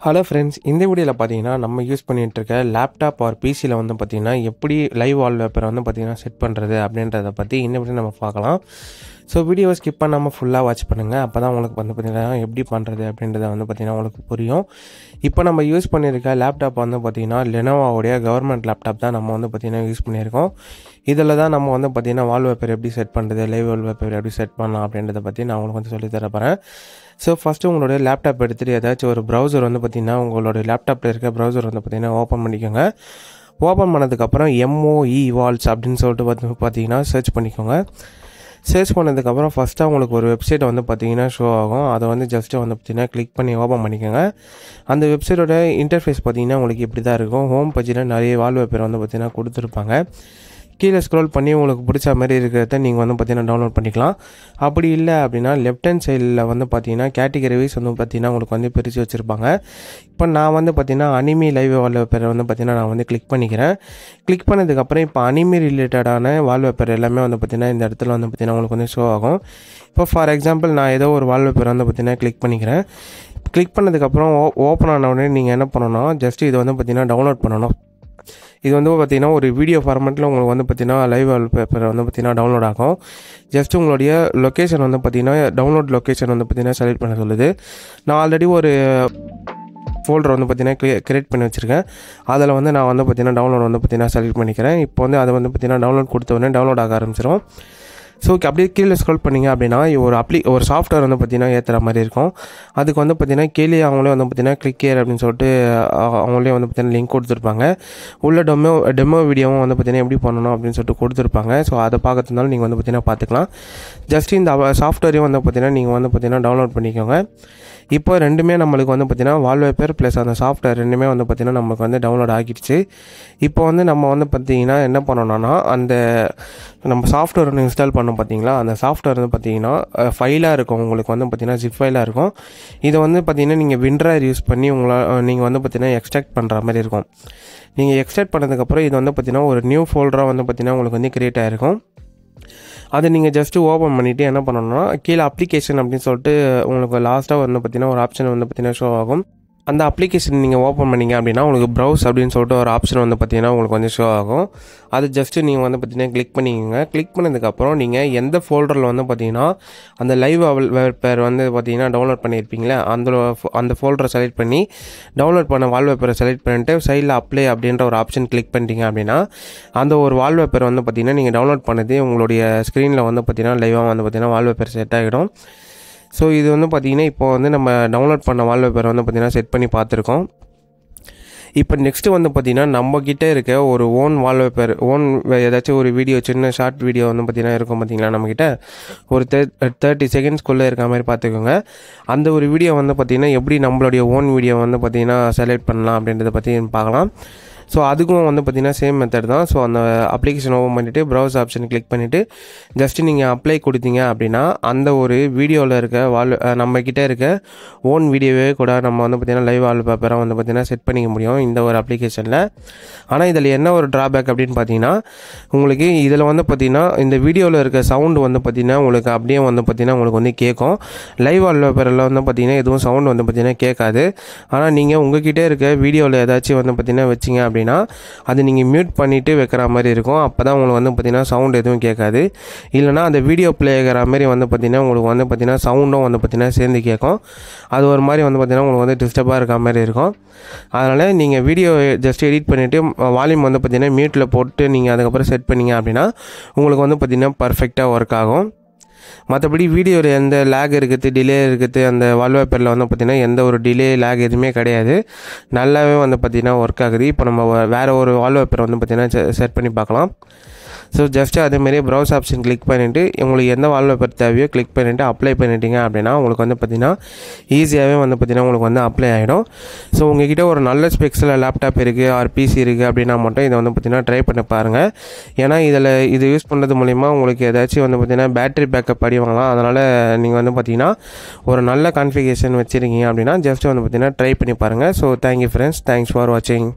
Hello friends, இந்த வீடியோவில் பார்த்தீங்கன்னா நம்ம யூஸ் பண்ணிகிட்டு இருக்க லேப்டாப் ஆர் பிசியில் வந்து பார்த்திங்கன்னா எப்படி லைவ் வால்பேப்பரை வந்து பார்த்திங்கன்னா செட் பண்ணுறது அப்படின்றத பற்றி இந்த வீடியோ நம்ம பார்க்கலாம். ஸோ வீடியோவை ஸ்கிப் பண்ணாமல் ஃபுல்லாக வாட்ச் பண்ணுங்கள். அப்போ தான் உங்களுக்கு வந்து பார்த்திங்கன்னா எப்படி பண்ணுறது அப்படின்றத வந்து பார்த்திங்கன்னா உங்களுக்கு புரியும். இப்போ நம்ம யூஸ் பண்ணியிருக்க லேப்டாப் வந்து பார்த்திங்கன்னா லெனோவோடைய கவர்மெண்ட் லேப்டாப் தான் நம்ம வந்து பார்த்திங்கன்னா யூஸ் பண்ணியிருக்கோம். இதில் தான் நம்ம வந்து பார்த்திங்கன்னா வால்பேப்பர் எப்படி செட் பண்ணுறது, லைவ் வால்பேப்பர் எப்படி செட் பண்ணலாம் அப்படின்றத பற்றி நான் உங்களுக்கு வந்து சொல்லித் தரப்போகிறேன். ஸோ ஃபஸ்ட்டு உங்களுடைய லேப்டாப் எடுத்துகிட்டு ஏதாச்சும் ஒரு ப்ரௌசர் வந்து பார்த்திங்கன்னா உங்களுடைய லேப்டாப்பில் இருக்க ப்ரௌசர் வந்து பார்த்திங்கன்னா ஓப்பன் பண்ணிக்கோங்க. ஓப்பன் பண்ணதுக்கப்புறம் MOE வால்ஸ் அப்படின்னு சொல்லிட்டு பார்த்தீங்கன்னா சர்ச் பண்ணிக்கோங்க. சர்ச் பண்ணதுக்கப்புறம் ஃபஸ்ட்டாக உங்களுக்கு ஒரு வெப்சைட்டை வந்து பார்த்திங்கன்னா ஷோ ஆகும். அதை வந்து ஜஸ்ட்டு வந்து பார்த்திங்கன்னா கிளிக் பண்ணி ஓப்பன் பண்ணிக்கோங்க. அந்த வெப்சைட்டோட இன்டர்ஃபேஸ் பார்த்திங்கன்னா உங்களுக்கு இப்படி தான் இருக்கும். ஹோம் பேஜில் நிறைய வால்பேப்பர் வந்து பார்த்திங்கன்னா கொடுத்துருப்பாங்க. கீழே ஸ்க்ரோல் பண்ணி உங்களுக்கு பிடிச்ச மாதிரி இருக்கிறத நீங்கள் வந்து பார்த்திங்கன்னா டவுன்லோட் பண்ணிக்கலாம். அப்படி இல்லை அப்படின்னா லெஃப்ட் ஹேண்ட் சைடில் வந்து பார்த்திங்கன்னா கேட்டகரி வைஸ் வந்து பார்த்திங்கன்னா உங்களுக்கு வந்து பிரித்து வச்சுருப்பாங்க. இப்போ நான் வந்து பார்த்திங்கன்னா அனிமி லைவ் வால்பேப்பர் வந்து பார்த்திங்கன்னா நான் வந்து கிளிக் பண்ணிக்கிறேன். கிளிக் பண்ணதுக்கப்புறம் இப்போ அனிமி ரிலேட்டடான வால்பேப்பர் எல்லாமே வந்து பார்த்திங்கன்னா இந்த இடத்துல வந்து பார்த்திங்கன்னா உங்களுக்கு வந்து ஷோ ஆகும். இப்போ ஃபார் எக்ஸாம்பிள் நான் ஏதோ ஒரு வால்பேப்பர் வந்து பார்த்திங்கன்னா கிளிக் பண்ணிக்கிறேன். கிளிக் பண்ணதுக்கப்புறம் ஓப்பன் ஆன உடனே நீங்கள் என்ன பண்ணணும், ஜஸ்ட் இதை வந்து பார்த்திங்கன்னா டவுன்லோட் பண்ணணும். இது வந்து பார்த்திங்கன்னா ஒரு வீடியோ ஃபார்மேட்டில் உங்களுக்கு வந்து பார்த்திங்கன்னா லைவ் வால்பேப்பர் வந்து பார்த்திங்கன்னா டவுன்லோட் ஆகும். ஜஸ்ட் உங்களுடைய லொக்கேஷன் வந்து பார்த்திங்கன்னா டவுன்லோட் லொக்கேஷன் வந்து பார்த்திங்கன்னா செலக்ட் பண்ண சொல்லுது. நான் ஆல்ரெடி ஒரு ஃபோல்டர் வந்து பார்த்திங்கன்னா கிரியேட் பண்ணி வச்சுருக்கேன். அதில் வந்து நான் வந்து பார்த்திங்கன்னா டவுன்லோட் வந்து பார்த்திங்கன்னா செலக்ட் பண்ணிக்கிறேன். இப்போ வந்து அதை வந்து பார்த்திங்கன்னா டவுன்லோட் கொடுத்த உடனே டவுன்லோட் ஆக ஆரம்பிச்சிடும். ஸோ அப்படியே கீழே ஸ்க்ரோல் பண்ணிங்க அப்படின்னா ஒரு சாஃப்ட்வேர் வந்து பார்த்திங்கன்னா ஏற்றுற மாதிரி இருக்கும். அதுக்கு வந்து பார்த்திங்கன்னா கீழே அவங்களே வந்து பார்த்திங்கன்னா கிளிக் ஹியர் அப்படின்னு சொல்லிட்டு அவங்களே வந்து பார்த்திங்கன்னா லிங்க் கொடுத்துருப்பாங்க. உள்ள டெமோ வீடியோவும் வந்து பார்த்திங்கன்னா எப்படி பண்ணணும் அப்படின்னு சொல்லிட்டு கொடுத்துருப்பாங்க. ஸோ அதை பார்க்கறதுனால நீங்கள் வந்து பார்த்திங்கன்னா பார்த்துக்கலாம். ஜஸ்ட் இந்த சாஃப்ட்வேரையும் வந்து பார்த்திங்கன்னா நீங்கள் வந்து பார்த்திங்கன்னா டவுன்லோட் பண்ணிக்கோங்க. இப்போ ரெண்டுமே நம்மளுக்கு வந்து பார்த்திங்கன்னா வால்பேப்பர் ப்ளஸ் அந்த சாஃப்ட்வேர் ரெண்டுமே வந்து பார்த்திங்கன்னா நமக்கு வந்து டவுன்லோட் ஆகிடுச்சு. இப்போ வந்து நம்ம வந்து பார்த்திங்கன்னா என்ன பண்ணணும்னா அந்த நம்ம சாஃப்ட்வேர் ஒன்று இன்ஸ்டால் பண்ணோம் பார்த்திங்களா, அந்த சாஃப்ட்வேர் வந்து பார்த்திங்கன்னா ஃபைலாக இருக்கும். உங்களுக்கு வந்து பார்த்திங்கன்னா ஜிப் ஃபைலாக இருக்கும். இதை வந்து பார்த்திங்கன்னா நீங்கள் விண்ட்ராயர் யூஸ் பண்ணி நீங்கள் வந்து பார்த்திங்கன்னா எக்ஸ்ட்ராக்ட் பண்ணுற மாதிரி இருக்கும். நீங்கள் எக்ஸ்ட்ராக்ட் பண்ணதுக்கப்புறம் இது வந்து பார்த்திங்கன்னா ஒரு நியூ ஃபோல்டராக வந்து பார்த்திங்கன்னா உங்களுக்கு வந்து க்ரியேட் ஆகிருக்கும். அதை நீங்கள் ஜஸ்ட்டு ஓப்பன் பண்ணிவிட்டு என்ன பண்ணணும்னா கீழே அப்ளிகேஷன் அப்படின்னு சொல்லிட்டு உங்களுக்கு லாஸ்ட்டாக வந்து பார்த்திங்கன்னா ஒரு ஆப்ஷன் வந்து பார்த்திங்கன்னா ஷோ ஆகும். அந்த அப்ளிகேஷன் நீங்கள் ஓப்பன் பண்ணிங்க அப்படின்னா உங்களுக்கு ப்ரௌஸ் அப்படின்னு சொல்லிட்டு ஒரு ஆப்ஷன் வந்து பார்த்திங்கன்னா உங்களுக்கு வந்து ஷோ ஆகும். அது ஜஸ்ட்டு நீங்கள் வந்து பார்த்திங்கன்னா கிளிக் பண்ணிக்கோங்க. கிளிக் பண்ணதுக்கப்புறம் நீங்கள் எந்த ஃபோல்டரில் வந்து பார்த்திங்கன்னா அந்த லைவ் வால்பேப்பர் வந்து பார்த்திங்கன்னா டவுன்லோட் பண்ணியிருப்பீங்களே அந்த ஃபோல்டரை செலக்ட் பண்ணி டவுன்லோட் பண்ண வால்பேப்பரை செலக்ட் பண்ணிட்டு சைடில் அப்ளை அப்படின்ற ஒரு ஆப்ஷன் கிளிக் பண்ணிட்டீங்க அப்படின்னா அந்த ஒரு வால்பேப்பர் வந்து பார்த்திங்கன்னா நீங்கள் டவுன்லோட் பண்ணது உங்களுடைய ஸ்க்ரீனில் வந்து பார்த்திங்கன்னா லைவாக வந்து பார்த்திங்கன்னா வால்பேப்பர் செட் ஆகிடும். ஸோ இது வந்து பார்த்திங்கன்னா இப்போ வந்து நம்ம டவுன்லோட் பண்ண வால்பேப்பர் வந்து பார்த்திங்கன்னா செட் பண்ணி பார்த்துருக்கோம். இப்போ நெக்ஸ்ட்டு வந்து பார்த்திங்கன்னா நம்மக்கிட்ட இருக்க ஒரு வால்பேப்பர் ஏதாச்சும் ஒரு வீடியோ சின்ன ஷார்ட் வீடியோ வந்து பார்த்திங்கன்னா இருக்கும் பார்த்திங்களா, நம்மக்கிட்ட ஒரு 30 செகண்ட்ஸ்குள்ளே இருக்க மாதிரி பார்த்துக்கோங்க. அந்த ஒரு வீடியோ வந்து பார்த்திங்கன்னா எப்படி நம்மளுடைய வீடியோ வந்து பார்த்திங்கன்னா செலக்ட் பண்ணலாம் அப்படின்றத பற்றி பார்க்கலாம். ஸோ அதுக்கும் வந்து பார்த்திங்கன்னா சேம் மெத்தட் தான். ஸோ அந்த அப்ளிகேஷன் ஓப்பன் பண்ணிவிட்டு ப்ரௌஸ் ஆப்ஷன் கிளிக் பண்ணிவிட்டு ஜஸ்ட்டு நீங்கள் அப்ளை கொடுத்தீங்க அப்படின்னா அந்த ஒரு வீடியோவில் இருக்க நம்மக்கிட்ட இருக்க வீடியோவே கூட நம்ம வந்து பார்த்திங்கன்னா லைவ் வால்பேப்பரை வந்து பார்த்திங்கன்னா செட் பண்ணிக்க முடியும் இந்த ஒரு அப்ளிகேஷனில். ஆனால் இதில் என்ன ஒரு ட்ராபேக் அப்படின்னு பார்த்தீங்கன்னா உங்களுக்கு இதில் வந்து பார்த்திங்கன்னா இந்த வீடியோவில் இருக்க சவுண்டு வந்து பார்த்திங்கன்னா உங்களுக்கு அப்படியே வந்து பார்த்திங்கன்னா உங்களுக்கு வந்து கேட்கும். லைவ் வால்பேப்பரில் வந்து பார்த்திங்கன்னா எதுவும் சவுண்டு வந்து பார்த்திங்கன்னா கேட்காது. ஆனால் நீங்கள் உங்கள்கிட்ட இருக்க வீடியோவில் ஏதாச்சும் வந்து பார்த்திங்கன்னா வச்சிங்க அப்படின்னா அது நீங்கள் மியூட் பண்ணிவிட்டு வைக்கிற மாதிரி இருக்கும். அப்போ தான் உங்களுக்கு வந்து பார்த்திங்கன்னா சவுண்ட் எதுவும் கேட்காது. இல்லைனா அந்த வீடியோ ப்ளே ஆகிற மாதிரி வந்து பார்த்திங்கன்னா உங்களுக்கு வந்து பார்த்திங்கன்னா சவுண்டும் வந்து பார்த்திங்கன்னா சேர்ந்து கேட்கும். அது ஒரு மாதிரி வந்து பார்த்திங்கன்னா உங்களுக்கு வந்து டிஸ்டர்பாக இருக்க மாதிரி இருக்கும். அதனால் நீங்கள் வீடியோ ஜஸ்ட் எடிட் பண்ணிவிட்டு வால்யூம் வந்து பார்த்திங்கன்னா மியூட்டில் போட்டு நீங்கள் அதுக்கப்புறம் செட் பண்ணிங்க அப்படின்னா உங்களுக்கு வந்து பார்த்திங்கன்னா பர்ஃபெக்டாக ஒர்க் ஆகும். மற்றபடி வீடியோவில் எந்த லேக் இருக்குது, டிலே இருக்குது, அந்த வால்பேப்பரில் வந்து பார்த்திங்கன்னா எந்த ஒரு டிலே லேக் எதுவுமே கிடையாது. நல்லாவே வந்து பார்த்திங்கன்னா ஒர்க் ஆகுது. இப்போ நம்ம வேறு ஒரு வால்பேப்பர் வந்து பார்த்திங்கன்னா செட் பண்ணி பார்க்கலாம். ஸோ ஜஸ்ட்டு அதேமாரி ப்ரௌஸ் ஆப்ஷன் கிளிக் பண்ணிவிட்டு உங்களுக்கு எந்த வால்பேப்பர் தேவையோ கிளிக் பண்ணிவிட்டு அப்ளை பண்ணிட்டீங்க அப்படின்னா உங்களுக்கு வந்து பார்த்திங்கன்னா ஈஸியாகவே வந்து பார்த்திங்கன்னா உங்களுக்கு வந்து அப்ளை ஆகிடும். ஸோ உங்கள்கிட்ட ஒரு நல்ல ஸ்பெக்ஸில் லேப்டாப் இருக்குது ஆர் பிசி இருக்குது அப்படின்னா மட்டும் இதை வந்து பார்த்திங்கன்னா ட்ரை பண்ணி பாருங்கள். ஏன்னா இது யூஸ் பண்ணுறது மூலிமா உங்களுக்கு ஏதாச்சும் வந்து பார்த்திங்கன்னா பேட்டரி பேக்கப் அடி வாங்கலாம். அதனால் நீங்கள் வந்து பார்த்திங்கன்னா ஒரு நல்ல கான்ஃபிகரேஷன் வச்சுருக்கீங்க அப்படின்னா ஜஸ்ட்டு வந்து பார்த்திங்கன்னா ட்ரை பண்ணி பாருங்கள். So thank you friends, thanks for வாட்சிங்.